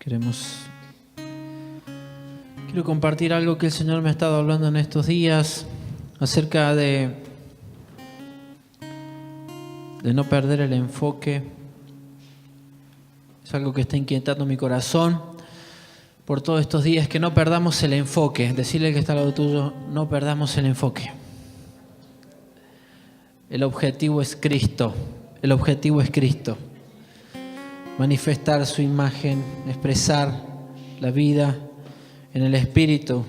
Quiero compartir algo que el Señor me ha estado hablando en estos días acerca de no perder el enfoque. Es algo que está inquietando mi corazón por todos estos días, que no perdamos el enfoque. Decirle que está al lado tuyo, no perdamos el enfoque. El objetivo es Cristo. El objetivo es Cristo. Manifestar su imagen, expresar la vida en el Espíritu.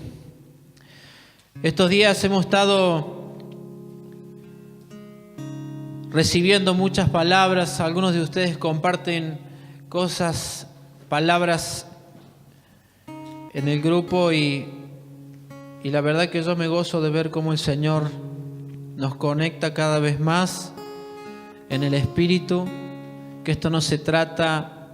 Estos días hemos estado recibiendo muchas palabras. Algunos de ustedes comparten cosas, palabras en el grupo y la verdad que yo me gozo de ver cómo el Señor nos conecta cada vez más en el Espíritu, que esto no se trata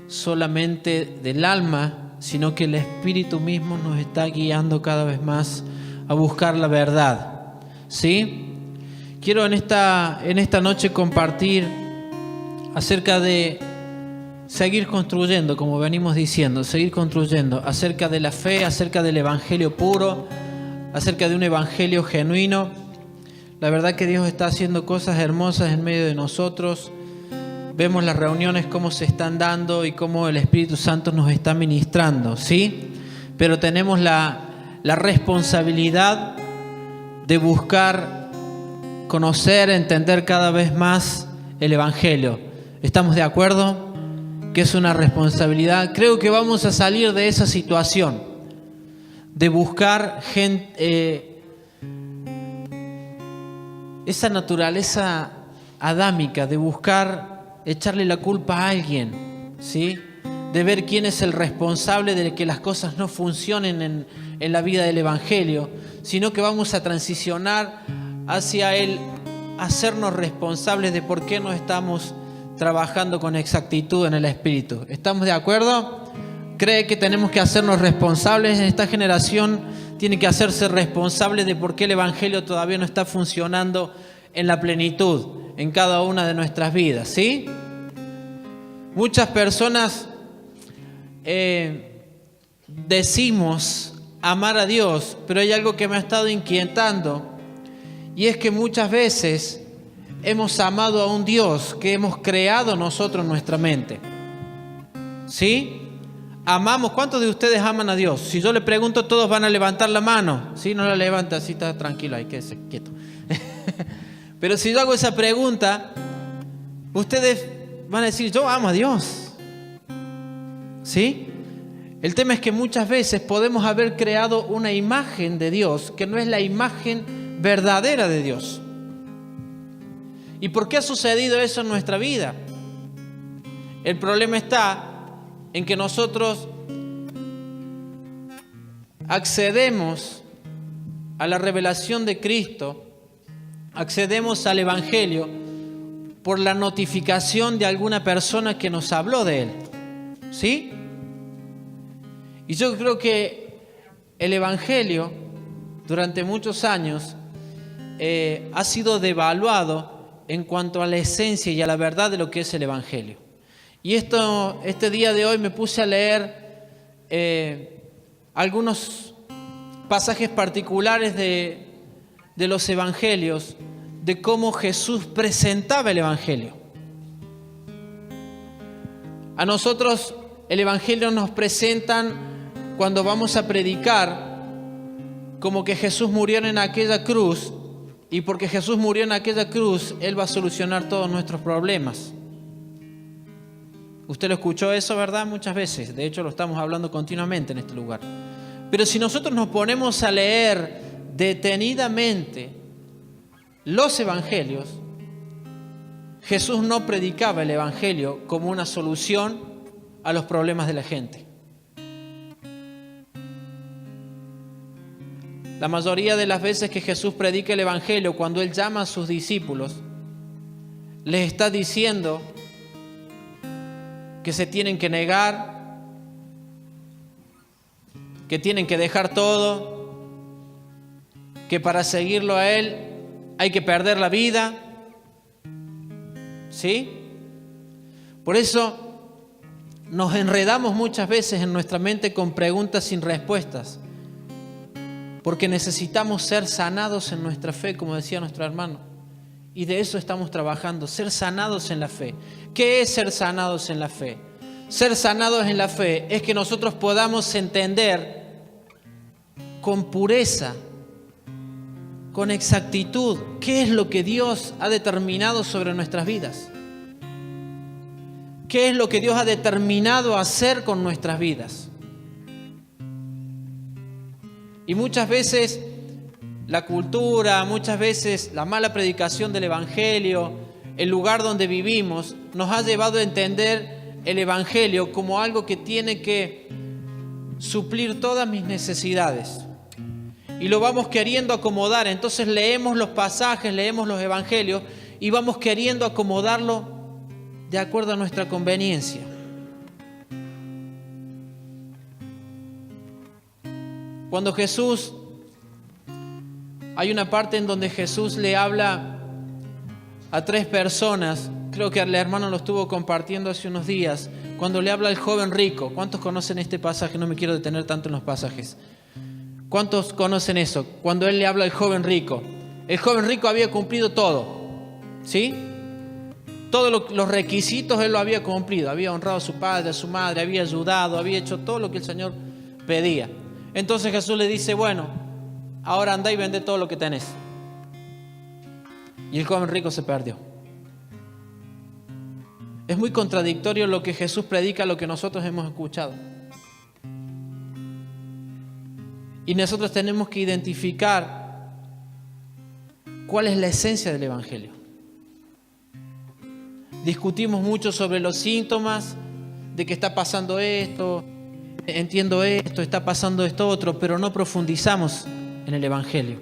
solamente del alma, sino que el Espíritu mismo nos está guiando cada vez más a buscar la verdad. ¿Sí? Quiero en esta noche compartir acerca de seguir construyendo, como venimos diciendo, seguir construyendo, acerca de la fe, acerca del evangelio puro, acerca de un evangelio genuino. La verdad que Dios está haciendo cosas hermosas en medio de nosotros. Vemos las reuniones cómo se están dando y cómo el Espíritu Santo nos está ministrando, ¿sí? Pero tenemos la responsabilidad de buscar, conocer, entender cada vez más el evangelio. ¿Estamos de acuerdo? Que es una responsabilidad. Creo que vamos a salir de esa situación, de buscar gente, esa naturaleza adámica, de buscar echarle la culpa a alguien, ¿sí? De ver quién es el responsable de que las cosas no funcionen en la vida del evangelio, sino que vamos a transicionar hacia el hacernos responsables de por qué no estamos trabajando con exactitud en el Espíritu. ¿Estamos de acuerdo? ¿Cree que tenemos que hacernos responsables? En esta generación tiene que hacerse responsable de por qué el evangelio todavía no está funcionando en la plenitud en cada una de nuestras vidas, ¿sí? Muchas personas decimos amar a Dios, pero hay algo que me ha estado inquietando, y es que muchas veces hemos amado a un Dios que hemos creado nosotros en nuestra mente, ¿sí? Amamos. ¿Cuántos de ustedes aman a Dios? Si yo le pregunto, todos van a levantar la mano. Si no la levanta, así está tranquilo, ahí quédese quieto. Pero si yo hago esa pregunta, ustedes van a decir, yo amo a Dios, ¿sí? El tema es que muchas veces podemos haber creado una imagen de Dios que no es la imagen verdadera de Dios. ¿Y por qué ha sucedido eso en nuestra vida? El problema está en que nosotros accedemos a la revelación de Cristo, accedemos al evangelio por la notificación de alguna persona que nos habló de él, ¿sí? Y yo creo que el evangelio durante muchos años ha sido devaluado en cuanto a la esencia y a la verdad de lo que es el evangelio. Y este día de hoy me puse a leer algunos pasajes particulares de los evangelios, de cómo Jesús presentaba el evangelio. A nosotros el evangelio nos presentan cuando vamos a predicar como que Jesús murió en aquella cruz, y porque Jesús murió en aquella cruz, Él va a solucionar todos nuestros problemas. Usted lo escuchó eso, ¿verdad? Muchas veces. De hecho, lo estamos hablando continuamente en este lugar. Pero si nosotros nos ponemos a leer detenidamente los evangelios, Jesús no predicaba el evangelio como una solución a los problemas de la gente. La mayoría de las veces que Jesús predica el evangelio, cuando Él llama a sus discípulos, les está diciendo que se tienen que negar, que tienen que dejar todo, que para seguirlo a Él hay que perder la vida, ¿sí? Por eso nos enredamos muchas veces en nuestra mente con preguntas sin respuestas, porque necesitamos ser sanados en nuestra fe, como decía nuestro hermano. Y de eso estamos trabajando, ser sanados en la fe. ¿Qué es ser sanados en la fe? Ser sanados en la fe es que nosotros podamos entender con pureza, con exactitud, qué es lo que Dios ha determinado sobre nuestras vidas. ¿Qué es lo que Dios ha determinado hacer con nuestras vidas? Y muchas veces la cultura, muchas veces la mala predicación del Evangelio, el lugar donde vivimos, nos ha llevado a entender el Evangelio como algo que tiene que suplir todas mis necesidades. Y lo vamos queriendo acomodar. Entonces leemos los pasajes, leemos los Evangelios y vamos queriendo acomodarlo de acuerdo a nuestra conveniencia. Cuando Jesús, hay una parte en donde Jesús le habla a 3 personas, creo que el hermano lo estuvo compartiendo hace unos días, cuando le habla al joven rico. ¿Cuántos conocen este pasaje? No me quiero detener tanto en los pasajes. ¿Cuántos conocen eso? Cuando él le habla al joven rico. El joven rico había cumplido todo, ¿sí? Todos los requisitos él lo había cumplido. Había honrado a su padre, a su madre, había ayudado, había hecho todo lo que el Señor pedía. Entonces Jesús le dice, bueno, ahora andá y vende todo lo que tenés. Y el joven rico se perdió. Es muy contradictorio lo que Jesús predica a lo que nosotros hemos escuchado. Y nosotros tenemos que identificar cuál es la esencia del Evangelio. Discutimos mucho sobre los síntomas de que está pasando esto, entiendo esto, está pasando esto otro, pero no profundizamos en el Evangelio.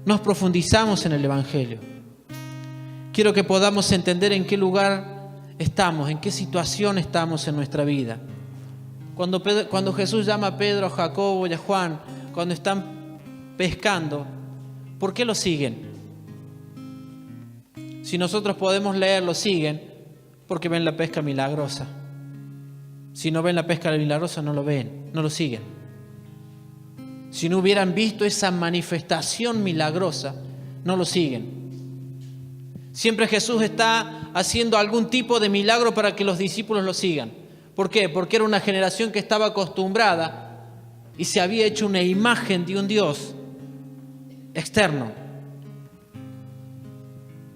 No profundizamos en el Evangelio. Quiero que podamos entender en qué lugar estamos, en qué situación estamos en nuestra vida. Cuando Jesús llama a Pedro, a Jacobo y a Juan, cuando están pescando, ¿por qué lo siguen? Si nosotros podemos leer, lo siguen porque ven la pesca milagrosa. Si no ven la pesca milagrosa, no lo ven, no lo siguen. Si no hubieran visto esa manifestación milagrosa, no lo siguen. Siempre Jesús está haciendo algún tipo de milagro para que los discípulos lo sigan. ¿Por qué? Porque era una generación que estaba acostumbrada y se había hecho una imagen de un Dios externo.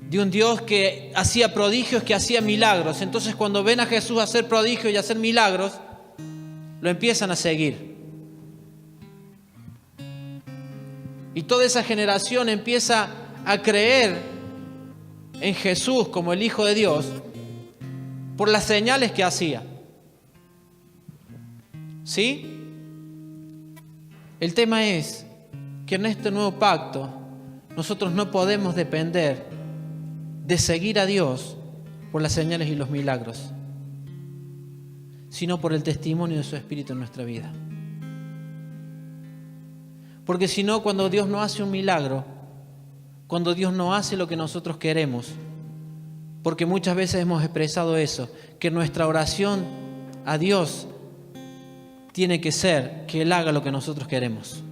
De un Dios que hacía prodigios, que hacía milagros. Entonces cuando ven a Jesús hacer prodigios y hacer milagros, lo empiezan a seguir. Y toda esa generación empieza a creer en Jesús como el Hijo de Dios por las señales que hacía. ¿Sí? El tema es que en este nuevo pacto nosotros no podemos depender de seguir a Dios por las señales y los milagros, sino por el testimonio de su Espíritu en nuestra vida. Porque si no, cuando Dios no hace un milagro, cuando Dios no hace lo que nosotros queremos, porque muchas veces hemos expresado eso, que nuestra oración a Dios tiene que ser que Él haga lo que nosotros queremos.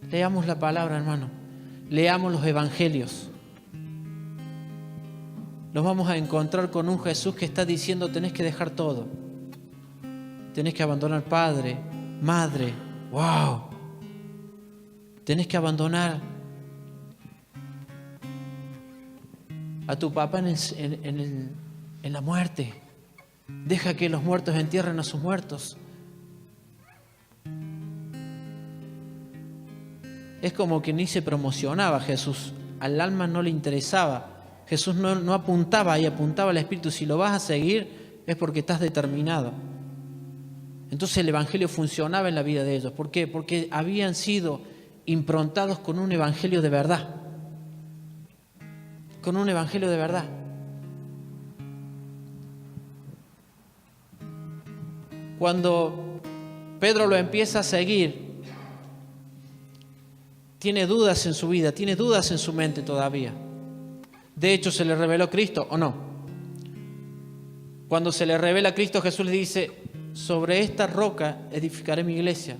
Leamos la palabra, hermano. Leamos los evangelios. Nos vamos a encontrar con un Jesús que está diciendo: tenés que dejar todo. Tenés que abandonar padre, madre. ¡Wow! Tenés que abandonar a tu papá en la muerte. Deja que los muertos entierren a sus muertos. Es como que ni se promocionaba Jesús. Al alma no le interesaba. Jesús no apuntaba ahí, apuntaba al Espíritu. Si lo vas a seguir es porque estás determinado. Entonces el Evangelio funcionaba en la vida de ellos. ¿Por qué? Porque habían sido improntados con un Evangelio de verdad. Con un Evangelio de verdad. Cuando Pedro lo empieza a seguir, tiene dudas en su vida, tiene dudas en su mente todavía. De hecho, ¿se le reveló Cristo o no? Cuando se le revela a Cristo, Jesús le dice: sobre esta roca edificaré mi iglesia.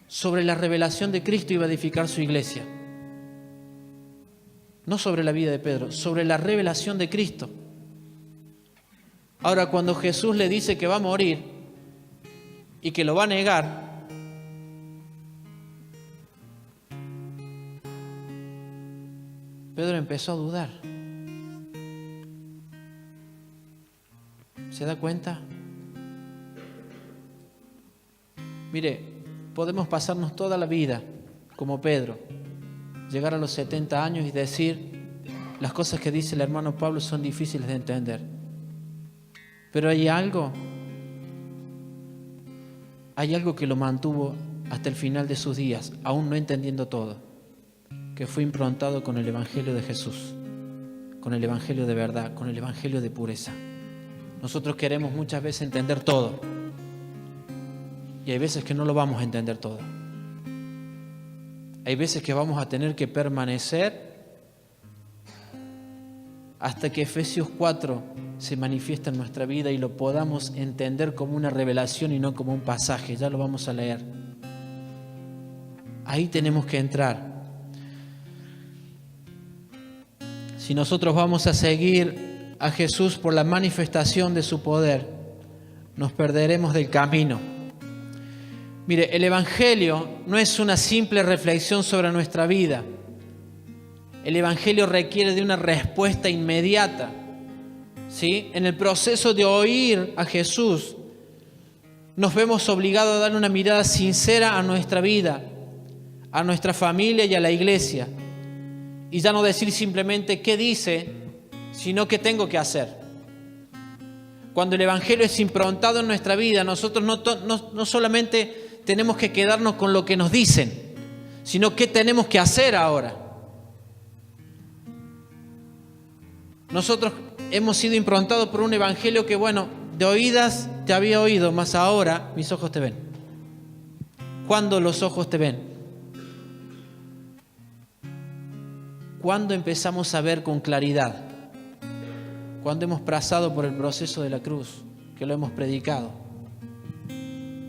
Sobre la revelación de Cristo iba a edificar su iglesia. No sobre la vida de Pedro, sobre la revelación de Cristo. Ahora, cuando Jesús le dice que va a morir y que lo va a negar, Pedro empezó a dudar. ¿Se da cuenta? Mire, podemos pasarnos toda la vida como Pedro, llegar a los 70 años y decir: las cosas que dice el hermano Pablo son difíciles de entender. Pero hay algo que lo mantuvo hasta el final de sus días, aún no entendiendo todo, que fue improntado con el Evangelio de Jesús, con el Evangelio de verdad, con el Evangelio de pureza. Nosotros queremos muchas veces entender todo, y hay veces que no lo vamos a entender todo. Hay veces que vamos a tener que permanecer hasta que Efesios 4 se manifiesta en nuestra vida y lo podamos entender como una revelación y no como un pasaje. Ya lo vamos a leer. Ahí tenemos que entrar. Si nosotros vamos a seguir a Jesús por la manifestación de su poder, nos perderemos del camino. Mire, el Evangelio no es una simple reflexión sobre nuestra vida. El Evangelio requiere de una respuesta inmediata. ¿Sí? En el proceso de oír a Jesús, nos vemos obligados a darle una mirada sincera a nuestra vida, a nuestra familia y a la iglesia. Y ya no decir simplemente qué dice, sino qué tengo que hacer. Cuando el Evangelio es improntado en nuestra vida, nosotros no solamente tenemos que quedarnos con lo que nos dicen, sino qué tenemos que hacer ahora. Nosotros hemos sido improntados por un Evangelio que, bueno, de oídas te había oído, mas ahora mis ojos te ven. ¿Cuándo los ojos te ven? ¿Cuándo empezamos a ver con claridad? Cuando hemos pasado por el proceso de la cruz, que lo hemos predicado.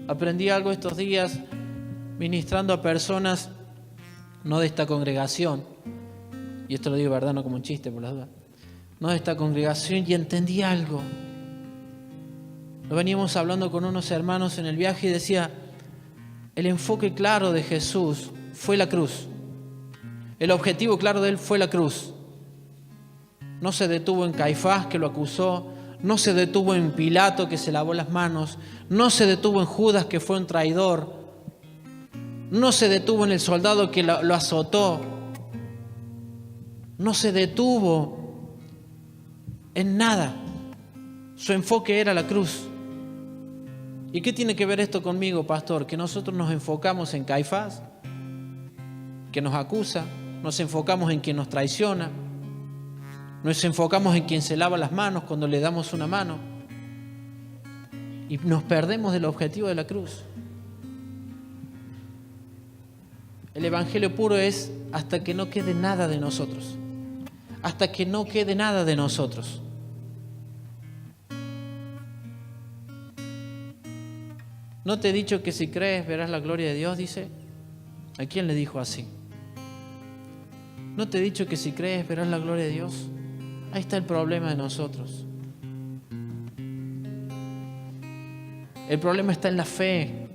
Aprendí algo estos días ministrando a personas no de esta congregación, y esto lo digo verdad, no como un chiste por las dudas, no de esta congregación, y entendí algo. Lo veníamos hablando con unos hermanos en el viaje y decía: el enfoque claro de Jesús fue la cruz. El objetivo claro de él fue la cruz. No se detuvo en Caifás, que lo acusó. No se detuvo en Pilato, que se lavó las manos. No se detuvo en Judas, que fue un traidor. No se detuvo en el soldado que lo azotó. No se detuvo en nada. Su enfoque era la cruz. ¿Y qué tiene que ver esto conmigo, pastor? Que nosotros nos enfocamos en Caifás, que nos acusa. Nos enfocamos en quien nos traiciona. Nos enfocamos en quien se lava las manos cuando le damos una mano. Y nos perdemos del objetivo de la cruz. El Evangelio puro es hasta que no quede nada de nosotros. Hasta que no quede nada de nosotros. ¿No te he dicho que si crees verás la gloria de Dios? Dice. ¿A quién le dijo así? ¿No te he dicho que si crees verás la gloria de Dios? Ahí está el problema de nosotros. El problema está en la fe.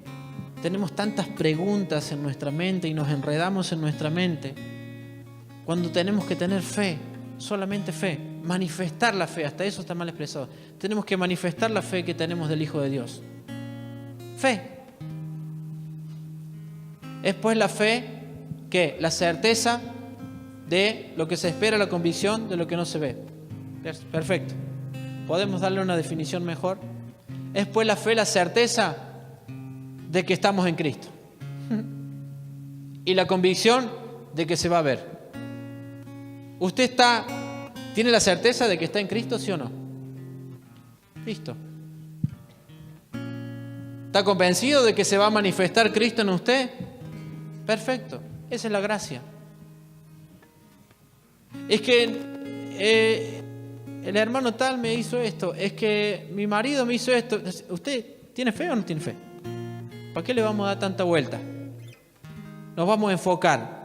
Tenemos tantas preguntas en nuestra mente y nos enredamos en nuestra mente cuando tenemos que tener fe, solamente fe, manifestar la fe. Hasta eso está mal expresado. Tenemos que manifestar la fe que tenemos del Hijo de Dios. Fe. Es pues la fe, ¿qué? La certeza de lo que se espera, la convicción de lo que no se ve. Perfecto. ¿Podemos darle una definición mejor? Es pues la fe, la certeza de que estamos en Cristo. Y la convicción de que se va a ver. ¿Usted tiene la certeza de que está en Cristo, sí o no? Listo. ¿Está convencido de que se va a manifestar Cristo en usted? Perfecto. Esa es la gracia. Es que el hermano tal me hizo esto, es que mi marido me hizo esto. ¿Usted tiene fe o no tiene fe? ¿Para qué le vamos a dar tanta vuelta? Nos vamos a enfocar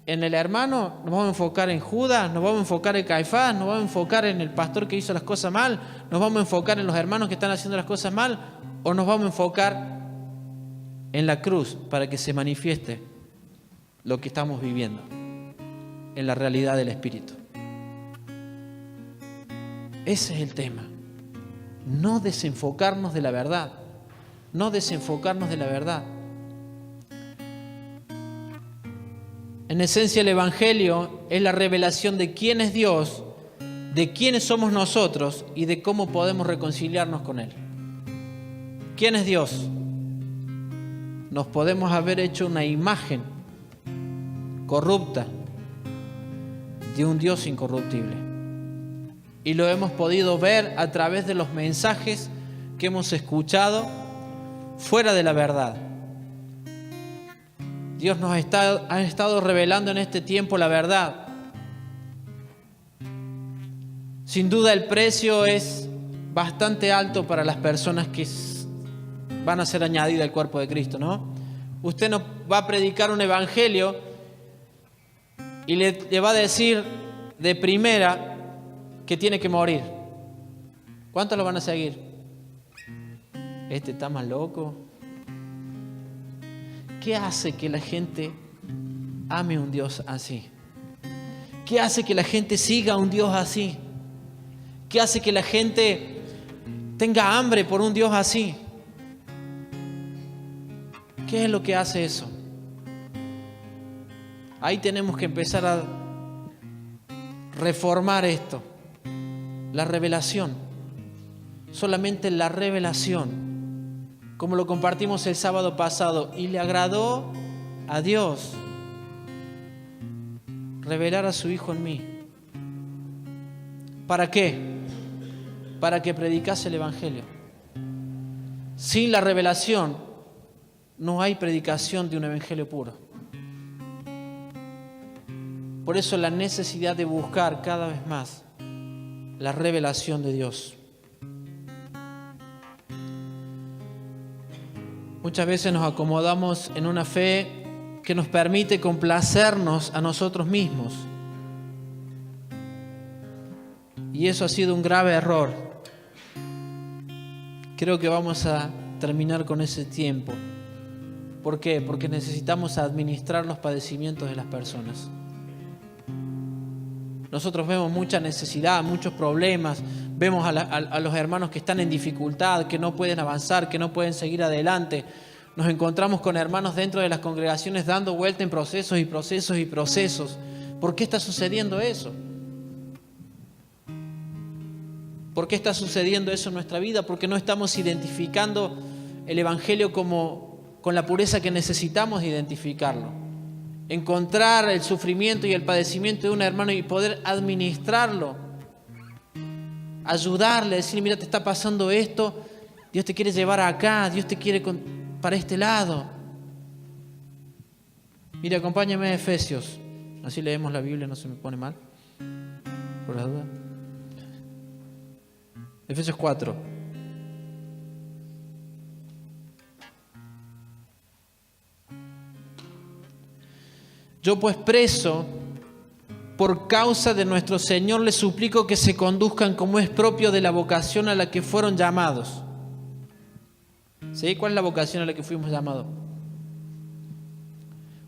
en el hermano, nos vamos a enfocar en Judas, nos vamos a enfocar en Caifás, nos vamos a enfocar en el pastor que hizo las cosas mal, nos vamos a enfocar en los hermanos que están haciendo las cosas mal, o nos vamos a enfocar en la cruz para que se manifieste lo que estamos viviendo en la realidad del Espíritu. Ese es el tema. No desenfocarnos de la verdad. No desenfocarnos de la verdad. En esencia, el Evangelio es la revelación de quién es Dios, de quiénes somos nosotros y de cómo podemos reconciliarnos con Él. ¿Quién es Dios? Nos podemos haber hecho una imagen corrupta de un Dios incorruptible. Y lo hemos podido ver a través de los mensajes que hemos escuchado fuera de la verdad. Dios nos ha estado revelando en este tiempo la verdad. Sin duda el precio es bastante alto para las personas que van a ser añadidas al cuerpo de Cristo, ¿no? Usted no va a predicar un evangelio y le va a decir de primera que tiene que morir. ¿Cuántos lo van a seguir? Este está más loco. ¿Qué hace que la gente ame a un Dios así? ¿Qué hace que la gente siga a un Dios así? ¿Qué hace que la gente tenga hambre por un Dios así? ¿Qué es lo que hace eso? Ahí tenemos que empezar a reformar esto. La revelación. Solamente la revelación. Como lo compartimos el sábado pasado. Y le agradó a Dios revelar a su Hijo en mí. ¿Para qué? Para que predicase el Evangelio. Sin la revelación no hay predicación de un Evangelio puro. Por eso la necesidad de buscar cada vez más la revelación de Dios. Muchas veces nos acomodamos en una fe que nos permite complacernos a nosotros mismos. Y eso ha sido un grave error. Creo que vamos a terminar con ese tiempo. ¿Por qué? Porque necesitamos administrar los padecimientos de las personas. Nosotros vemos mucha necesidad, muchos problemas, vemos a los hermanos que están en dificultad, que no pueden avanzar, que no pueden seguir adelante. Nos encontramos con hermanos dentro de las congregaciones dando vuelta en procesos y procesos y procesos. ¿Por qué está sucediendo eso? ¿Por qué está sucediendo eso en nuestra vida? Porque no estamos identificando el Evangelio con la pureza que necesitamos identificarlo. Encontrar el sufrimiento y el padecimiento de un hermano y poder administrarlo, ayudarle, decirle: mira, te está pasando esto, Dios te quiere llevar acá, Dios te quiere para este lado. Mira, acompáñame a Efesios, así leemos la Biblia, no se me pone mal, por la duda. Efesios 4. Yo pues preso, por causa de nuestro Señor, les suplico que se conduzcan como es propio de la vocación a la que fueron llamados. ¿Sí? ¿Cuál es la vocación a la que fuimos llamados?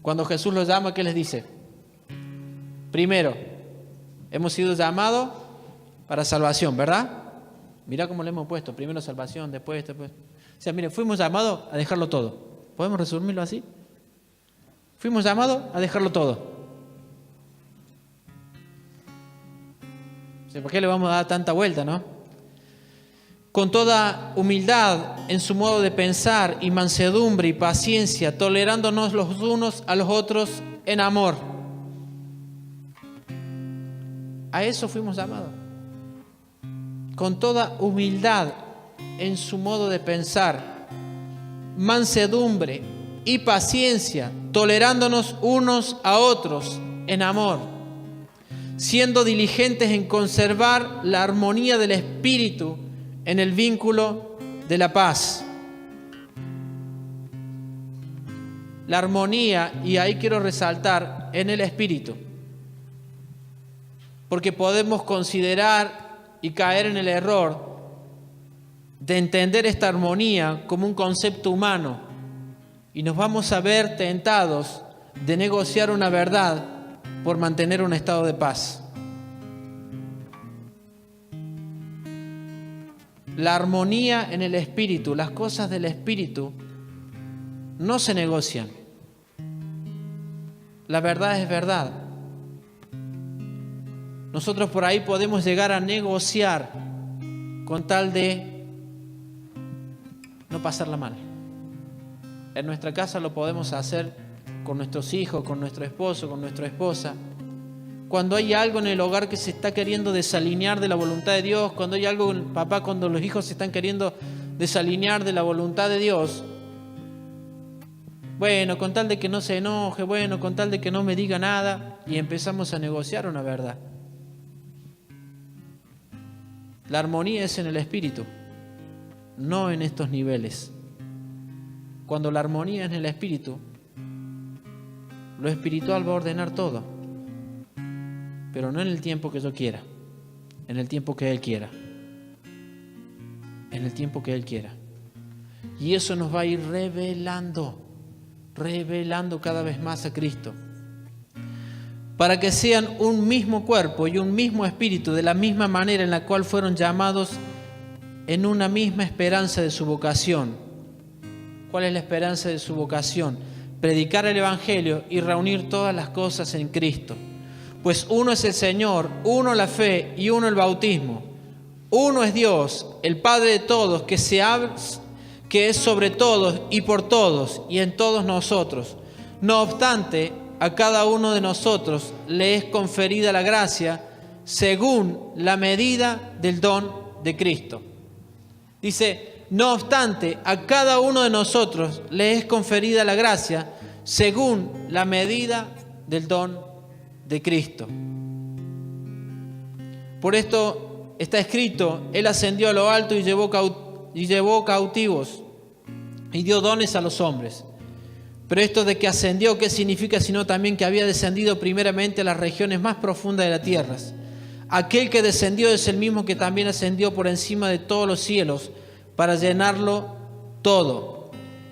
Cuando Jesús los llama, ¿qué les dice? Primero, hemos sido llamados para salvación, ¿verdad? Mirá cómo le hemos puesto. Primero salvación, después. O sea, mire, fuimos llamados a dejarlo todo. ¿Podemos resumirlo así? Fuimos llamados a dejarlo todo. O sea, ¿por qué le vamos a dar tanta vuelta, no? Con toda humildad en su modo de pensar y mansedumbre y paciencia, tolerándonos los unos a los otros en amor. A eso fuimos llamados. Con toda humildad en su modo de pensar, mansedumbre y paciencia, tolerándonos unos a otros en amor. siendo diligentes en conservar la armonía del Espíritu en el vínculo de la paz. La armonía, y ahí quiero resaltar, en el Espíritu. Porque podemos considerar y caer en el error de entender esta armonía como un concepto humano y nos vamos a ver tentados de negociar una verdad por mantener un estado de paz. La armonía en el Espíritu, las cosas del Espíritu no se negocian. La verdad es verdad. Nosotros por ahí podemos llegar a negociar con tal de no pasarla mal. En nuestra casa lo podemos hacer con nuestros hijos, con nuestro esposo, con nuestra esposa. Cuando hay algo en el hogar que se está queriendo desalinear de la voluntad de Dios, cuando hay algo, papá, cuando los hijos se están queriendo desalinear de la voluntad de Dios, bueno, con tal de que no se enoje, bueno, con tal de que no me diga nada, y empezamos a negociar una verdad. La armonía es en el Espíritu, no en estos niveles. Cuando la armonía es en el Espíritu, lo espiritual va a ordenar todo, pero no en el tiempo que yo quiera, en el tiempo que Él quiera, en el tiempo que Él quiera. Y eso nos va a ir revelando cada vez más a Cristo, para que sean un mismo cuerpo y un mismo espíritu, de la misma manera en la cual fueron llamados en una misma esperanza de su vocación. ¿Cuál es la esperanza de su vocación? Predicar el Evangelio y reunir todas las cosas en Cristo. Pues uno es el Señor, uno la fe y uno el bautismo. Uno es Dios, el Padre de todos, que es sobre todos y por todos y en todos nosotros. No obstante, a cada uno de nosotros le es conferida la gracia según la medida del don de Cristo. Dice, no obstante, a cada uno de nosotros le es conferida la gracia según la medida del don de Cristo. Por esto está escrito, Él ascendió a lo alto y llevó cautivos y dio dones a los hombres. Pero esto de que ascendió, ¿qué significa? Sino también que había descendido primeramente a las regiones más profundas de la tierra. Aquel que descendió es el mismo que también ascendió por encima de todos los cielos para llenarlo todo.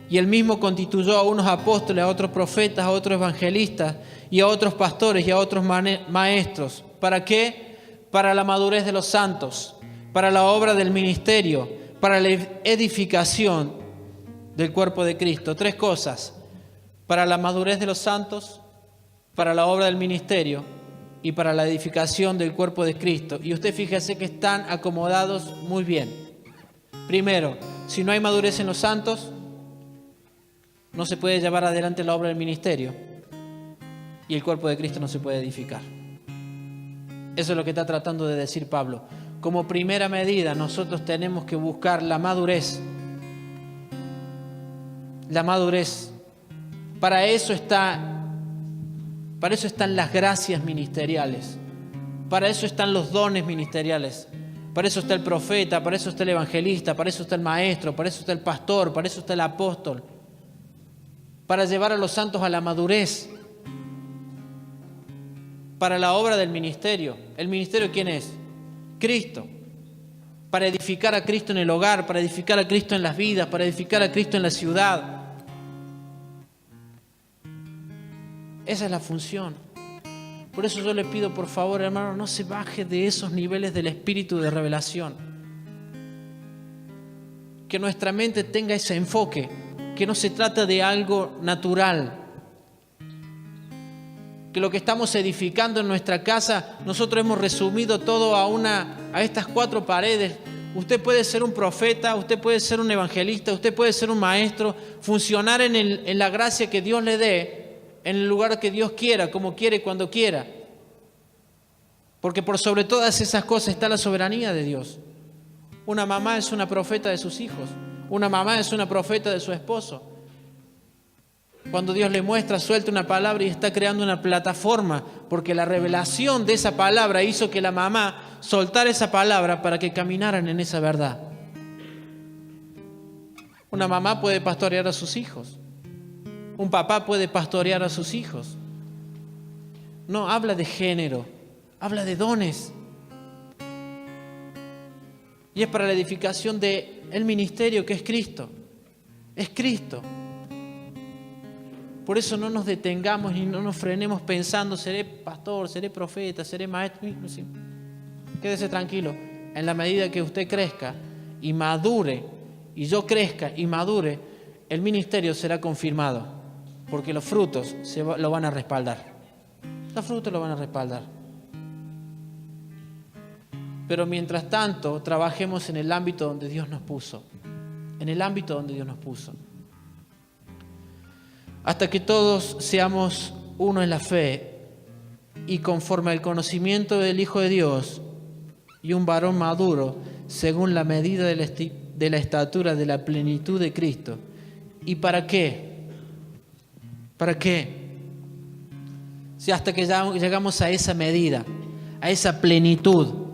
Y él mismo constituyó a unos apóstoles, a otros profetas, a otros evangelistas y a otros pastores y a otros maestros. ¿Para qué? Para la madurez de los santos, para la obra del ministerio, para la edificación del cuerpo de Cristo. Tres cosas: para la madurez de los santos, para la obra del ministerio y para la edificación del cuerpo de Cristo. Y usted fíjese que están acomodados muy bien. Primero, si no hay madurez en los santos, no se puede llevar adelante la obra del ministerio y el cuerpo de Cristo no se puede edificar. Eso es lo que está tratando de decir Pablo. Como primera medida, nosotros tenemos que buscar la madurez. La madurez. Para eso están las gracias ministeriales. Para eso están los dones ministeriales. Para eso está el profeta, para eso está el evangelista, para eso está el maestro, para eso está el pastor, para eso está el apóstol. Para llevar a los santos a la madurez. Para la obra del ministerio. ¿El ministerio quién es? Cristo. Para edificar a Cristo en el hogar, para edificar a Cristo en las vidas, para edificar a Cristo en la ciudad. Esa es la función. Por eso yo le pido, por favor, hermano, no se baje de esos niveles del espíritu de revelación. Que nuestra mente tenga ese enfoque, que no se trata de algo natural. Que lo que estamos edificando en nuestra casa, nosotros hemos resumido todo a estas 4 paredes. Usted puede ser un profeta, usted puede ser un evangelista, usted puede ser un maestro, funcionar en la gracia que Dios le dé, en el lugar que Dios quiera, como quiere, cuando quiera. Porque por sobre todas esas cosas está la soberanía de Dios. Una mamá es una profeta de sus hijos. Una mamá es una profeta de su esposo. Cuando Dios le muestra, suelta una palabra y está creando una plataforma porque la revelación de esa palabra hizo que la mamá soltara esa palabra para que caminaran en esa verdad. Una mamá puede pastorear a sus hijos. Un papá puede pastorear a sus hijos. No habla de género, habla de dones. Y es para la edificación del ministerio que es Cristo. Es Cristo. Por eso no nos detengamos y no nos frenemos pensando, seré pastor, seré profeta, seré maestro. Quédese tranquilo. En la medida que usted crezca y madure, y yo crezca y madure, el ministerio será confirmado. Porque los frutos lo van a respaldar. Los frutos lo van a respaldar. Pero mientras tanto, trabajemos en el ámbito donde Dios nos puso. En el ámbito donde Dios nos puso. Hasta que todos seamos uno en la fe y conforme al conocimiento del Hijo de Dios y un varón maduro según la medida de la estatura de la plenitud de Cristo. ¿Y para qué? ¿Para qué? Si hasta que llegamos a esa medida, a esa plenitud.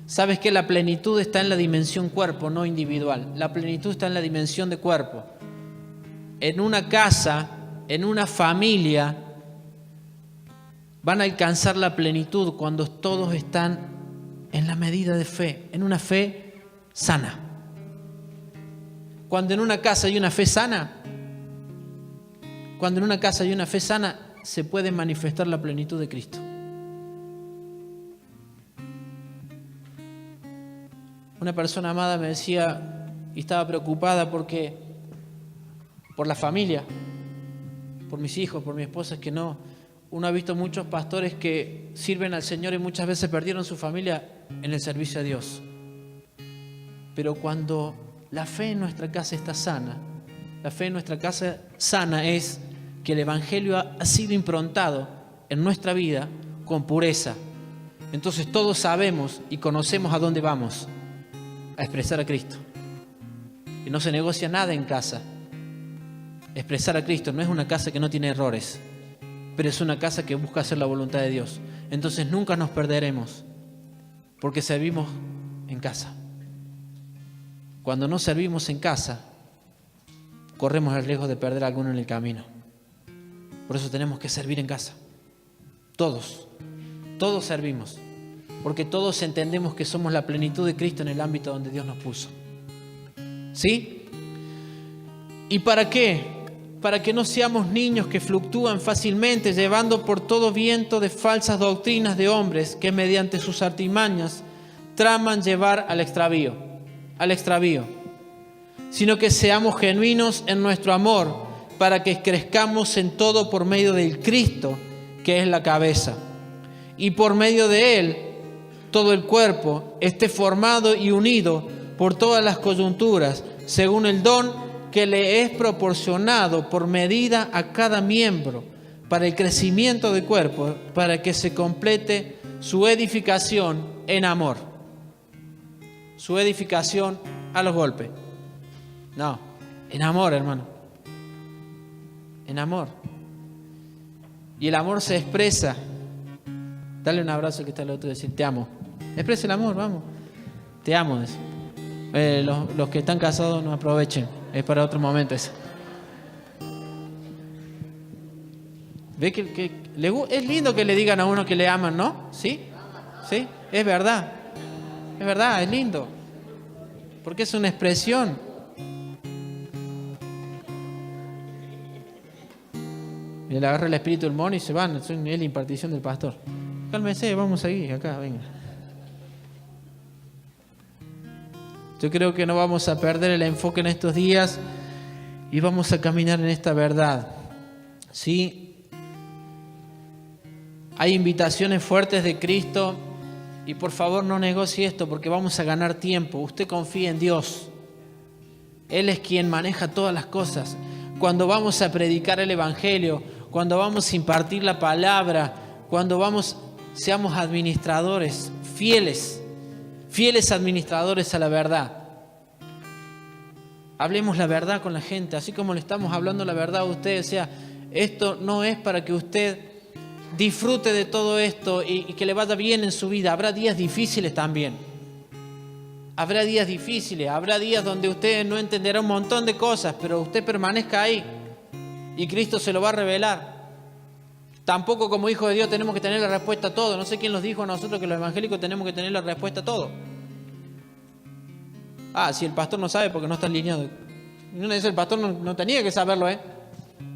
¿Sabes que la plenitud está en la dimensión cuerpo, no individual? La plenitud está en la dimensión de cuerpo. En una casa, en una familia, van a alcanzar la plenitud cuando todos están en la medida de fe, en una fe sana. Cuando en una casa hay una fe sana, se puede manifestar la plenitud de Cristo. Una persona amada me decía y estaba preocupada por la familia, por mis hijos, por mi esposa, que no. Uno ha visto muchos pastores que sirven al Señor y muchas veces perdieron su familia en el servicio a Dios. Pero cuando la fe en nuestra casa está sana, la fe en nuestra casa sana es que el Evangelio ha sido improntado en nuestra vida con pureza. Entonces todos sabemos y conocemos a dónde vamos, a expresar a Cristo. Y no se negocia nada en casa. Expresar a Cristo no es una casa que no tiene errores, pero es una casa que busca hacer la voluntad de Dios. Entonces nunca nos perderemos, porque servimos en casa. Cuando no servimos en casa, corremos el riesgo de perder a alguno en el camino. Por eso tenemos que servir en casa. Todos servimos, porque todos entendemos que somos la plenitud de Cristo en el ámbito donde Dios nos puso. ¿Sí? ¿Y para qué? Para que no seamos niños que fluctúan fácilmente, llevando por todo viento de falsas doctrinas de hombres que mediante sus artimañas traman llevar al extravío, sino que seamos genuinos en nuestro amor, para que crezcamos en todo por medio del Cristo, que es la cabeza, y por medio de Él todo el cuerpo esté formado y unido por todas las coyunturas, según el don que le es proporcionado por medida a cada miembro, para el crecimiento del cuerpo, para que se complete su edificación en amor. Su edificación a los golpes. No, en amor, hermano. En amor. Y el amor se expresa. Dale un abrazo al que está al otro y decir, te amo. Expresa el amor, vamos. Te amo. Los que están casados no aprovechen. Es para otro momento eso. ¿Ve que es lindo que le digan a uno que le aman, ¿no? ¿Sí? ¿Sí? Es verdad. Es verdad, es lindo. Porque es una expresión. Y le agarra el espíritu del mono y se van. Es la impartición del pastor. Cálmese, vamos a seguir acá, venga. Yo creo que no vamos a perder el enfoque en estos días y vamos a caminar en esta verdad. ¿Sí? Hay invitaciones fuertes de Cristo y por favor no negocie esto porque vamos a ganar tiempo. Usted confía en Dios. Él es quien maneja todas las cosas. Cuando vamos a predicar el Evangelio, cuando vamos a impartir la palabra, seamos administradores fieles administradores a la verdad. Hablemos la verdad con la gente, así como le estamos hablando la verdad a usted. O sea, esto no es para que usted disfrute de todo esto y que le vaya bien en su vida. Habrá días difíciles también. Habrá días difíciles, habrá días donde usted no entenderá un montón de cosas, pero usted permanezca ahí y Cristo se lo va a revelar. Tampoco como hijos de Dios tenemos que tener la respuesta a todo. No sé quién nos dijo a nosotros que los evangélicos tenemos que tener la respuesta a todo. Si el pastor no sabe porque no está alineado. Uno dice, el pastor no tenía que saberlo,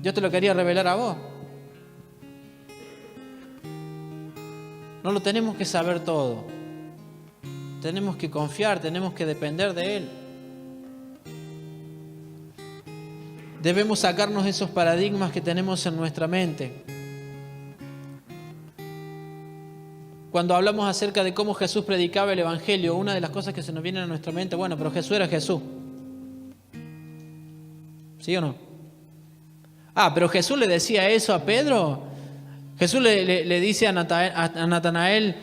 Yo te lo quería revelar a vos. No lo tenemos que saber todo. Tenemos que confiar, tenemos que depender de Él. Debemos sacarnos esos paradigmas que tenemos en nuestra mente. Cuando hablamos acerca de cómo Jesús predicaba el Evangelio, una de las cosas que se nos viene a nuestra mente, bueno, pero Jesús era Jesús. ¿Sí o no? Pero Jesús le decía eso a Pedro. Jesús le dice a Natanael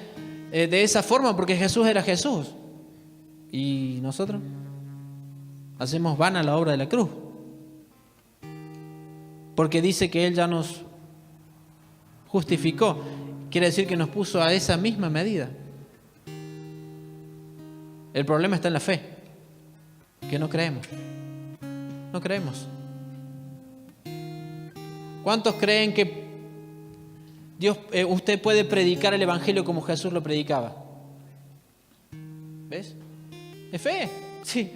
de esa forma porque Jesús era Jesús. ¿Y nosotros? Hacemos vana la obra de la cruz. Porque dice que Él ya nos justificó. Quiere decir que nos puso a esa misma medida. El problema está en la fe. Que no creemos. No creemos. ¿Cuántos creen que usted puede predicar el Evangelio como Jesús lo predicaba? ¿Ves? Es fe, sí.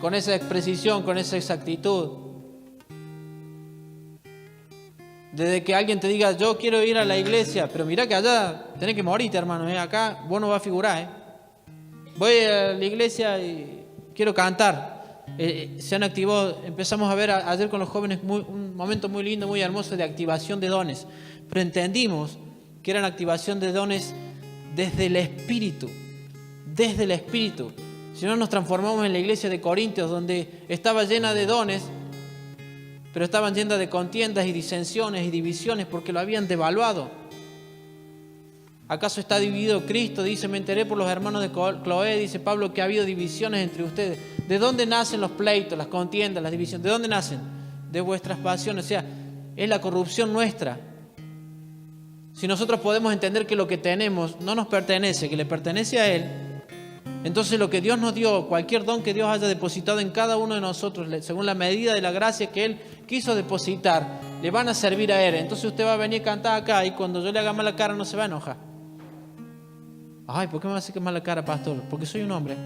Con esa precisión, con esa exactitud. Desde que alguien te diga, yo quiero ir a la iglesia, pero mirá que allá tenés que morirte, hermano. Acá vos no vas a figurar. Voy a la iglesia y quiero cantar. Se han activado, empezamos a ver ayer con los jóvenes un momento muy lindo, muy hermoso de activación de dones. Pero entendimos que eran activación de dones desde el Espíritu. Desde el Espíritu. Si no nos transformamos en la iglesia de Corintios, donde estaba llena de dones, pero estaban llenas de contiendas y disensiones y divisiones porque lo habían devaluado. ¿Acaso está dividido Cristo? Dice, me enteré por los hermanos de Cloé, dice Pablo, que ha habido divisiones entre ustedes. ¿De dónde nacen los pleitos, las contiendas, las divisiones? ¿De dónde nacen? De vuestras pasiones. O sea, es la corrupción nuestra. Si nosotros podemos entender que lo que tenemos no nos pertenece, que le pertenece a Él, entonces lo que Dios nos dio, cualquier don que Dios haya depositado en cada uno de nosotros, según la medida de la gracia que Él quiso depositar, le van a servir a Él. Entonces usted va a venir a cantar acá y cuando yo le haga mala cara no se va a enojar. Ay, ¿por qué me va a hacer mala cara, pastor? Porque soy un hombre.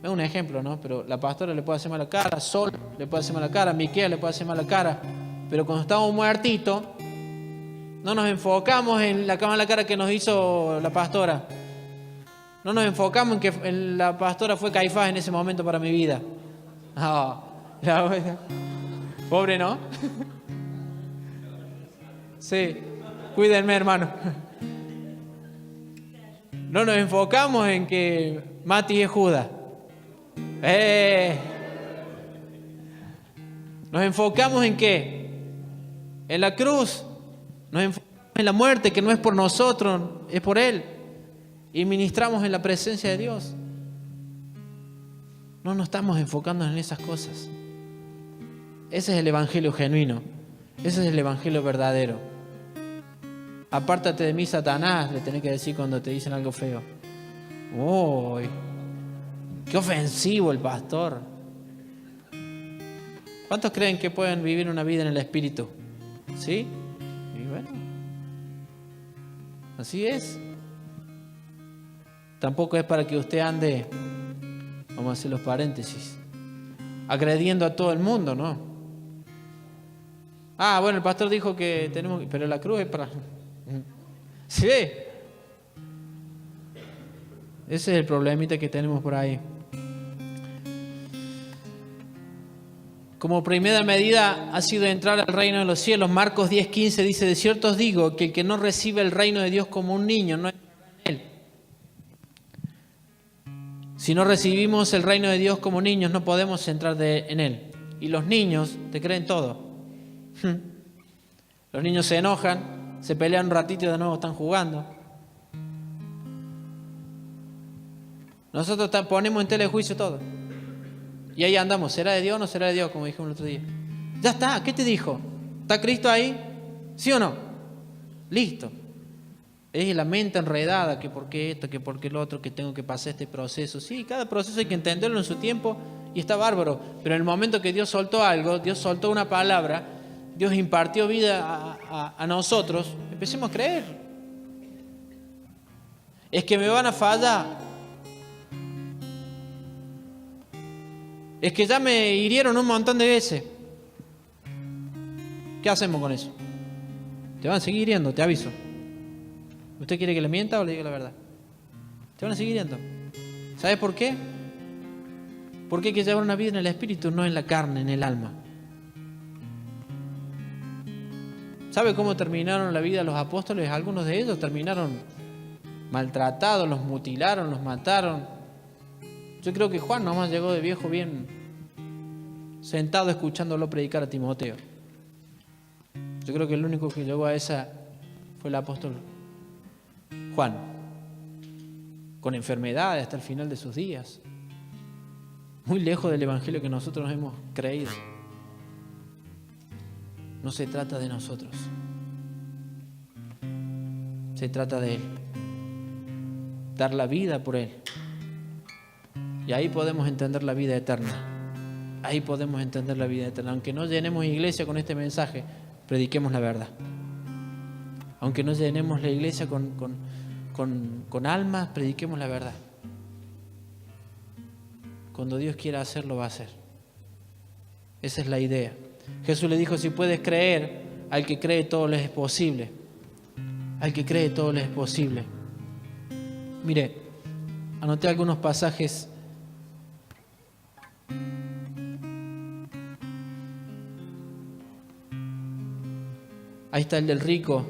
Es un ejemplo, ¿no? Pero la pastora le puede hacer mala cara, Sol le puede hacer mala cara, Miquel le puede hacer mala cara. Pero cuando estamos muertitos, no nos enfocamos en la mala cara que nos hizo la pastora. No nos enfocamos en que la pastora fue Caifás en ese momento para mi vida. Pobre, ¿no? Sí, cuídenme, hermano. No nos enfocamos en que Mati es Judas. Nos enfocamos en qué? En la cruz. Nos enfocamos en la muerte, que no es por nosotros, es por Él. Y ministramos en la presencia de Dios. No nos estamos enfocando en esas cosas. Ese es el evangelio genuino. Ese es el evangelio verdadero. Apártate de mí, Satanás, le tenés que decir cuando te dicen algo feo. ¡Uy! ¡Qué ofensivo el pastor! ¿Cuántos creen que pueden vivir una vida en el Espíritu? ¿Sí? Y bueno, así es. Tampoco es para que usted ande, vamos a hacer los paréntesis, agrediendo a todo el mundo, ¿no? Bueno, el pastor dijo que tenemos que, pero la cruz es para... ¿Sí? Ese es el problemita que tenemos por ahí. Como primera medida ha sido entrar al reino de los cielos. Marcos 10:15 dice, de cierto os digo que el que no recibe el reino de Dios como un niño, no entrará en él. Si no recibimos el reino de Dios como niños, no podemos entrar en él. Y los niños te creen todo. Los niños se enojan, se pelean un ratito y de nuevo están jugando. Nosotros ponemos en tela de juicio todo. Y ahí andamos, ¿será de Dios o no será de Dios? Como dijimos el otro día. Ya está, ¿qué te dijo? ¿Está Cristo ahí? ¿Sí o no? Listo. Es la mente enredada, que por qué esto, que por qué lo otro, que tengo que pasar este proceso. Sí, cada proceso hay que entenderlo en su tiempo y está bárbaro. Pero en el momento que Dios soltó algo, Dios soltó una palabra, Dios impartió vida a nosotros, empecemos a creer. Es que me van a fallar. Es que ya me hirieron un montón de veces. ¿Qué hacemos con eso? Te van a seguir hiriendo, te aviso. ¿Usted quiere que le mienta o le diga la verdad? Te van a seguir hiriendo. ¿Sabes por qué? Porque hay que llevar una vida en el espíritu, no en la carne, en el alma. ¿Sabe cómo terminaron la vida los apóstoles? Algunos de ellos terminaron maltratados, los mutilaron, los mataron. Yo creo que Juan nomás llegó de viejo bien sentado escuchándolo predicar a Timoteo. Yo creo que el único que llegó a esa fue el apóstol Juan, con enfermedades hasta el final de sus días, muy lejos del evangelio que nosotros hemos creído. No se trata de nosotros, se trata de Él, dar la vida por Él, y ahí podemos entender la vida eterna. Ahí podemos entender la vida eterna. Aunque no llenemos iglesia con este mensaje, prediquemos la verdad. Aunque no llenemos la iglesia con almas, prediquemos la verdad. Cuando Dios quiera hacerlo, va a hacer. Esa es la idea. Jesús le dijo, si puedes creer, al que cree todo le es posible. Al que cree todo le es posible. Mire, anoté algunos pasajes. Ahí está el del rico.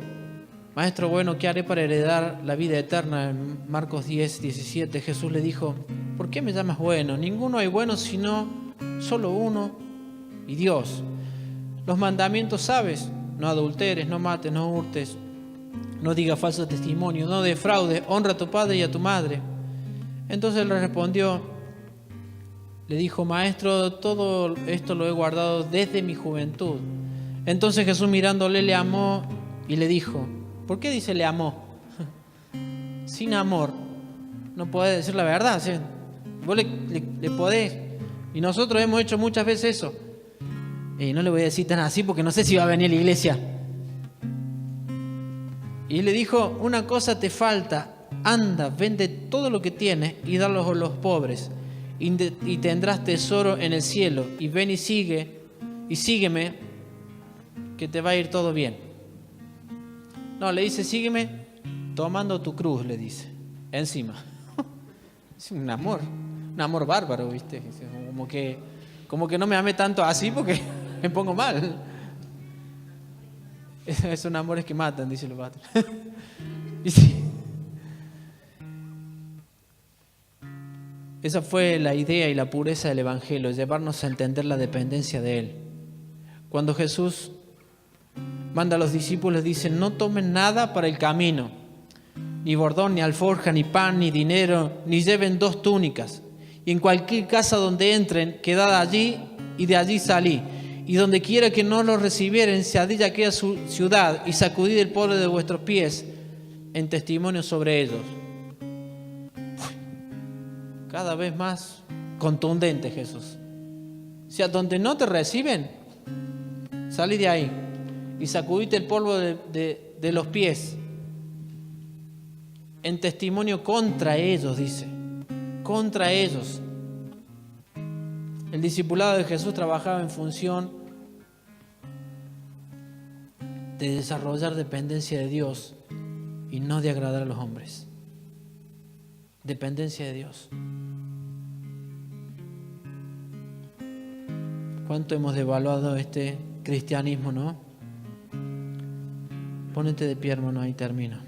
Maestro bueno, ¿qué haré para heredar la vida eterna? En Marcos 10, 17, Jesús le dijo, ¿por qué me llamas bueno? Ninguno hay bueno sino solo uno, y Dios. Los mandamientos sabes, no adulteres, no mates, no hurtes, no digas falso testimonio, no defraudes, honra a tu padre y a tu madre. Entonces él le respondió, le dijo, Maestro, todo esto lo he guardado desde mi juventud. Entonces Jesús mirándole le amó y le dijo, ¿por qué dice le amó? Sin amor no podés decir la verdad, ¿sí? Vos le podés, y nosotros hemos hecho muchas veces eso. Y no le voy a decir tan así porque no sé si va a venir a la iglesia. Y le dijo, una cosa te falta, anda, vende todo lo que tienes y dalo a los pobres, y tendrás tesoro en el cielo, y ven y sígueme, que te va a ir todo bien. No, le dice, sígueme tomando tu cruz, le dice, encima. Es un amor bárbaro, ¿viste? Como que no me amé tanto así porque me pongo mal. Son amores que matan, dice el padre. Y sí. Esa fue la idea y la pureza del Evangelio, llevarnos a entender la dependencia de Él. Cuando Jesús manda a los discípulos, dice, no tomen nada para el camino, ni bordón, ni alforja, ni pan, ni dinero, ni lleven 2 túnicas. Y en cualquier casa donde entren, quedad allí y de allí salí. Y donde quiera que no los recibieren, seadid aquella ciudad y sacudid el polvo de vuestros pies en testimonio sobre ellos. Cada vez más contundente Jesús. O sea, donde no te reciben, salí de ahí y sacudite el polvo de los pies en testimonio contra ellos, dice. Contra ellos. El discipulado de Jesús trabajaba en función de desarrollar dependencia de Dios y no de agradar a los hombres. Dependencia de Dios. ¿Cuánto hemos devaluado este cristianismo, no? Pónete de pie, hermano, ahí termino.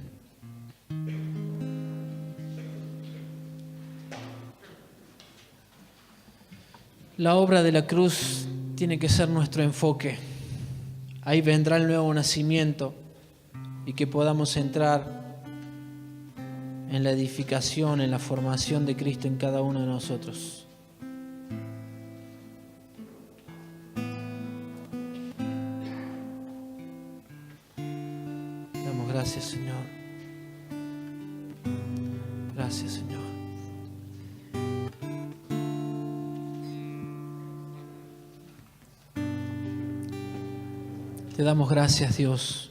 La obra de la cruz tiene que ser nuestro enfoque. Ahí vendrá el nuevo nacimiento y que podamos entrar en la edificación, en la formación de Cristo en cada uno de nosotros. gracias, Señor. Te damos gracias, Dios,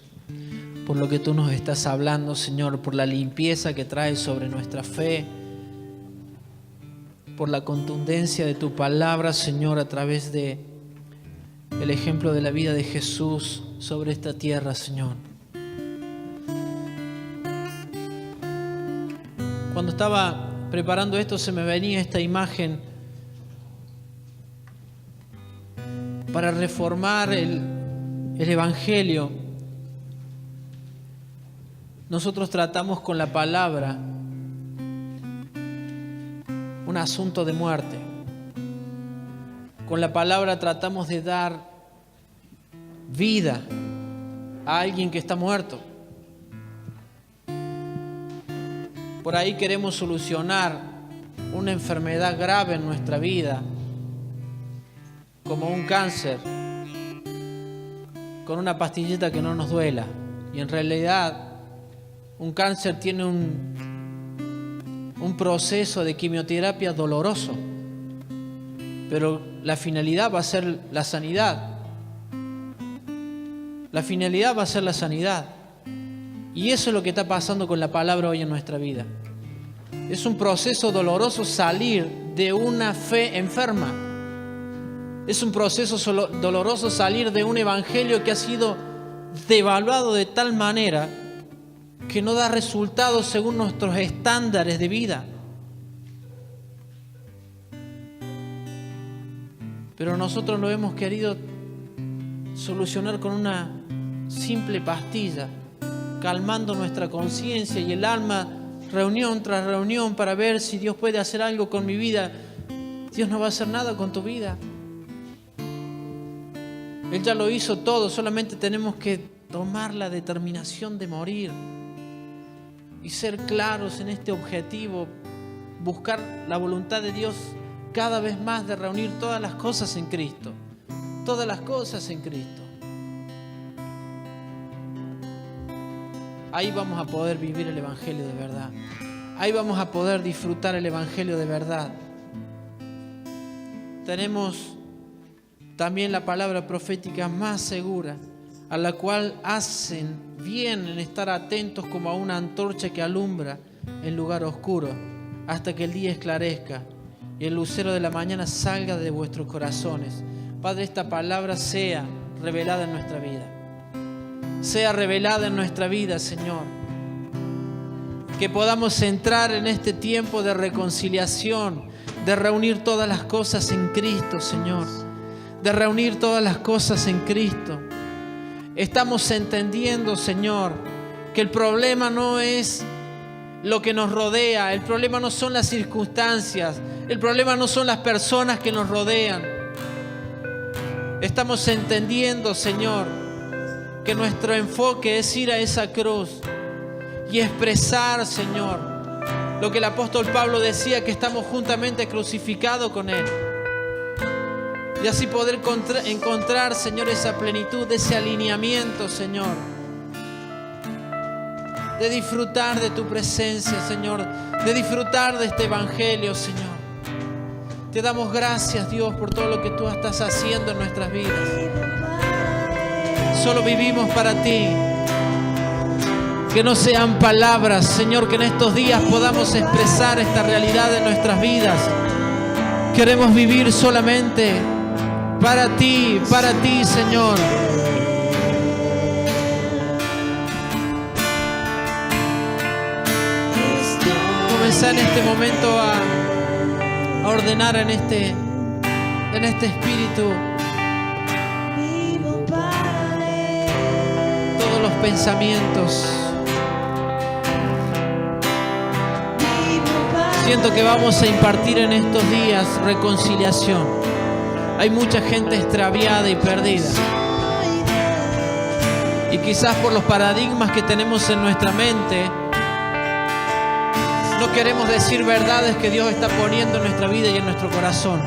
por lo que tú nos estás hablando, Señor, por la limpieza que traes sobre nuestra fe, por la contundencia de tu palabra, Señor, a través de el ejemplo de la vida de Jesús sobre esta tierra, Señor. Cuando estaba preparando esto se me venía esta imagen para reformar el Evangelio. Nosotros tratamos con la palabra un asunto de muerte. Con la palabra tratamos de dar vida a alguien que está muerto. Por ahí queremos solucionar una enfermedad grave en nuestra vida, como un cáncer, con una pastillita que no nos duela. Y en realidad un cáncer tiene un proceso de quimioterapia doloroso, pero la finalidad va a ser la sanidad. La finalidad va a ser la sanidad. Y eso es lo que está pasando con la palabra hoy en nuestra vida. Es un proceso doloroso salir de una fe enferma. Es un proceso doloroso salir de un evangelio que ha sido devaluado de tal manera que no da resultados según nuestros estándares de vida. Pero nosotros lo hemos querido solucionar con una simple pastilla, calmando nuestra conciencia y el alma reunión tras reunión para ver si Dios puede hacer algo con mi vida. Dios no va a hacer nada con tu vida. Él ya lo hizo todo, solamente tenemos que tomar la determinación de morir y ser claros en este objetivo, buscar la voluntad de Dios cada vez más de reunir todas las cosas en Cristo, todas las cosas en Cristo. Ahí vamos a poder vivir el Evangelio de verdad. Ahí vamos a poder disfrutar el Evangelio de verdad. Tenemos también la palabra profética más segura, a la cual hacen bien en estar atentos como a una antorcha que alumbra en lugar oscuro, hasta que el día esclarezca y el lucero de la mañana salga de vuestros corazones. Padre, esta palabra sea revelada en nuestra vida. Sea revelada en nuestra vida, Señor. Que podamos entrar en este tiempo de reconciliación, de reunir todas las cosas en Cristo, Señor. De reunir todas las cosas en Cristo. Estamos entendiendo, Señor, que el problema no es lo que nos rodea, el problema no son las circunstancias, el problema no son las personas que nos rodean. Estamos entendiendo, Señor, que nuestro enfoque es ir a esa cruz y expresar, Señor, lo que el apóstol Pablo decía, que estamos juntamente crucificados con Él. Y así poder encontrar, Señor, esa plenitud, ese alineamiento, Señor. De disfrutar de tu presencia, Señor. De disfrutar de este evangelio, Señor. Te damos gracias, Dios, por todo lo que tú estás haciendo en nuestras vidas. Solo vivimos para ti. Que no sean palabras, Señor, que en estos días podamos expresar esta realidad en nuestras vidas. Queremos vivir solamente para ti, Señor. Comenzar en este momento a ordenar en este espíritu todos los pensamientos. Siento que vamos a impartir en estos días reconciliación. Hay mucha gente extraviada y perdida. Y quizás por los paradigmas que tenemos en nuestra mente, no queremos decir verdades que Dios está poniendo en nuestra vida y en nuestro corazón.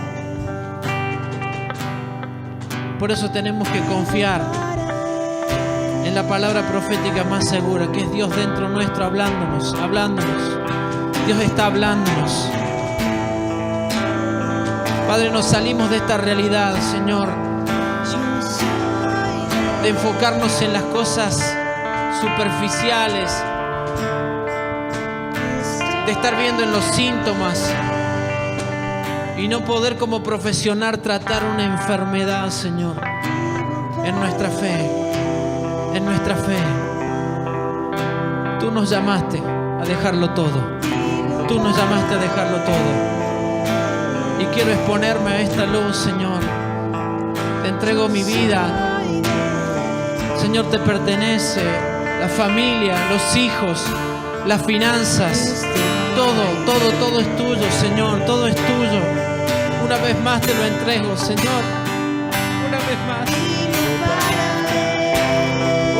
Por eso tenemos que confiar en la palabra profética más segura, que es Dios dentro nuestro hablándonos. Dios está hablándonos. Padre, nos salimos de esta realidad, Señor, de enfocarnos en las cosas superficiales, de estar viendo en los síntomas y no poder como profesional tratar una enfermedad, Señor, en nuestra fe, en nuestra fe. Tú nos llamaste a dejarlo todo. Tú nos llamaste a dejarlo todo. Y quiero exponerme a esta luz, Señor. Te entrego mi vida. Señor, te pertenece la familia, los hijos, las finanzas. Todo es tuyo, Señor. Todo es tuyo. Una vez más te lo entrego, Señor. Una vez más.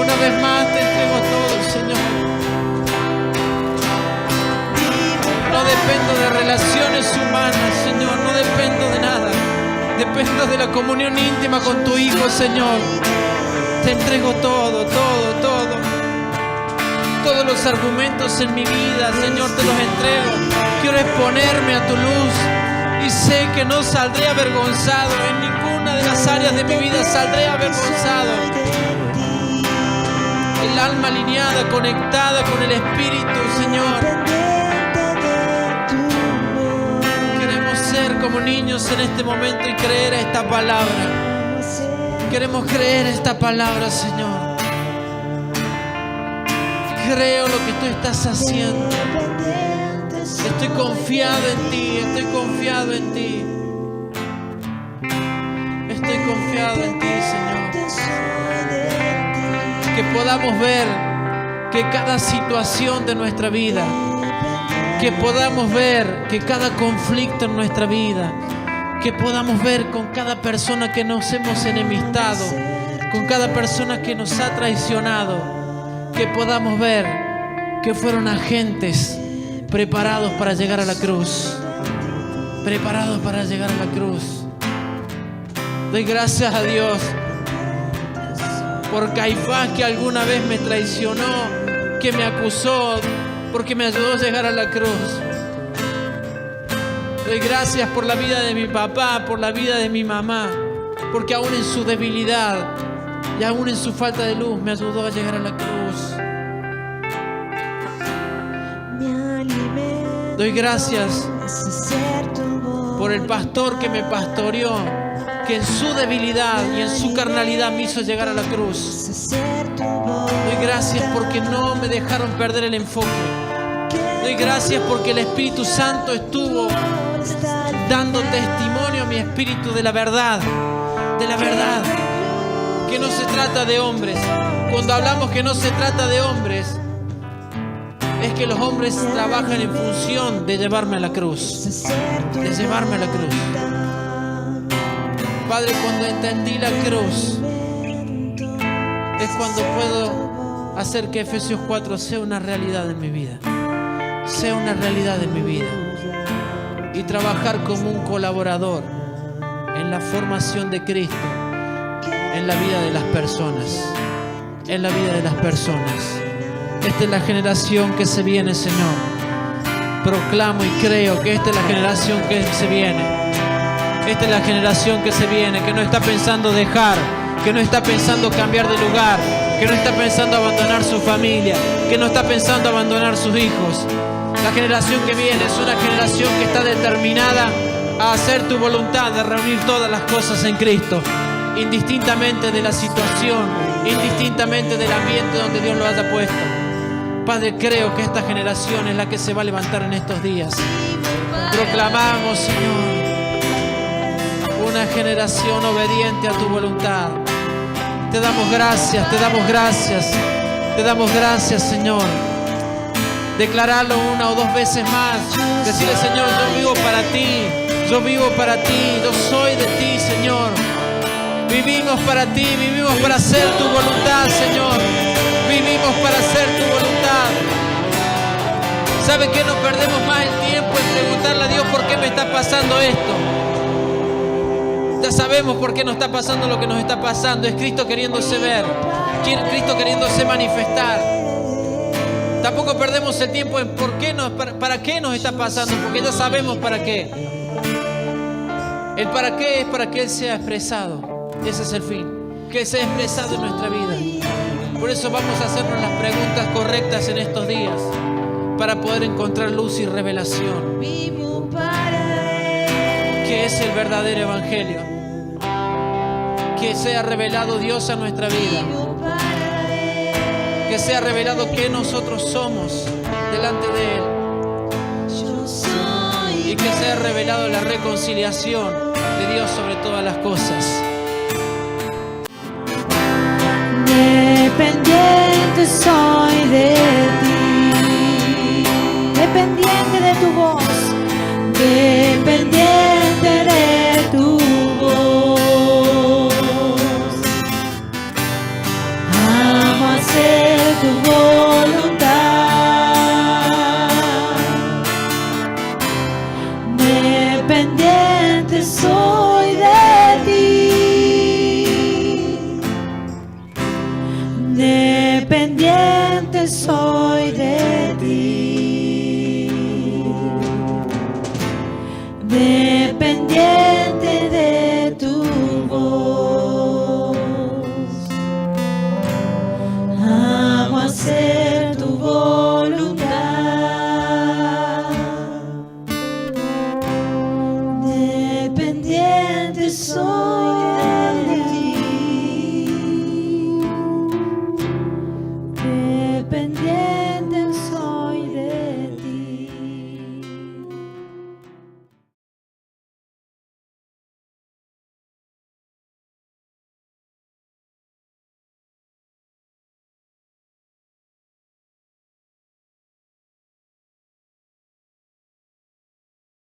Una vez más te entrego todo, Señor. No dependo de relaciones humanas, Señor. No dependo de nada. Dependo de la comunión íntima con tu Hijo, Señor. Te entrego todo. Todos los argumentos en mi vida, Señor, te los entrego. Quiero exponerme a tu luz y sé que no saldré avergonzado. En ninguna de las áreas de mi vida saldré avergonzado. El alma alineada, conectada con el Espíritu, Señor. Queremos ser como niños en este momento y creer esta palabra. Queremos creer esta palabra, Señor. Creo lo que tú estás haciendo. Estoy confiado en ti, estoy confiado en ti. Estoy confiado en ti, Señor. Que podamos ver que cada situación de nuestra vida, que podamos ver que cada conflicto en nuestra vida, que podamos ver con cada persona que nos hemos enemistado, con cada persona que nos ha traicionado, que podamos ver que fueron agentes preparados para llegar a la cruz. Preparados para llegar a la cruz. Doy gracias a Dios por Caifás, que alguna vez me traicionó, que me acusó, porque me ayudó a llegar a la cruz. Doy gracias por la vida de mi papá, por la vida de mi mamá, porque aún en su debilidad y aún en su falta de luz me ayudó a llegar a la cruz. Doy gracias por el pastor que me pastoreó, que en su debilidad y en su carnalidad me hizo llegar a la cruz. Doy gracias porque no me dejaron perder el enfoque. Doy gracias porque el Espíritu Santo estuvo dando testimonio a mi espíritu de la verdad, que no se trata de hombres. Cuando hablamos que no se trata de hombres, es que los hombres trabajan en función de llevarme a la cruz, de llevarme a la cruz. Padre, cuando entendí la cruz, es cuando puedo hacer que Efesios 4 sea una realidad en mi vida, sea una realidad en mi vida, y trabajar como un colaborador en la formación de Cristo, en la vida de las personas, en la vida de las personas. Esta es la generación que se viene, Señor. Proclamo y creo que esta es la generación que se viene. Esta es la generación que se viene, que no está pensando dejar, que no está pensando cambiar de lugar, que no está pensando abandonar su familia, que no está pensando abandonar sus hijos. La generación que viene es una generación que está determinada a hacer tu voluntad, de reunir todas las cosas en Cristo, indistintamente de la situación, indistintamente del ambiente donde Dios lo haya puesto. Padre, creo que esta generación es la que se va a levantar en estos días. Proclamamos, Señor, una generación obediente a tu voluntad. Te damos gracias, te damos gracias, te damos gracias, Señor. Declararlo una o dos veces más. Decirle, Señor, yo vivo para ti, yo vivo para ti, yo soy de ti, Señor. Vivimos para ti, vivimos para hacer tu voluntad, Señor. Vivimos para hacer tu voluntad. ¿Sabe qué? No perdemos más el tiempo en preguntarle a Dios por qué me está pasando esto. Ya sabemos por qué nos está pasando lo que nos está pasando. Es Cristo queriéndose ver, Cristo queriéndose manifestar. Tampoco perdemos el tiempo en para qué nos está pasando, porque ya sabemos para qué. El para qué es para que Él sea expresado. Ese es el fin, que Él sea expresado en nuestra vida. Por eso vamos a hacernos las preguntas correctas en estos días, para poder encontrar luz y revelación. ¿Qué es el verdadero evangelio? Que sea revelado Dios a nuestra vida. Que sea revelado que nosotros somos delante de Él. Y que sea revelado la reconciliación de Dios sobre todas las cosas. Dependiente soy de ti, dependiente de tu voz, dependiente de tu voz. Amo hacer tu voluntad, dependiente soy de ti. Dependiente soy de ti, dependiente de tu voz. Amo hacer tu voz.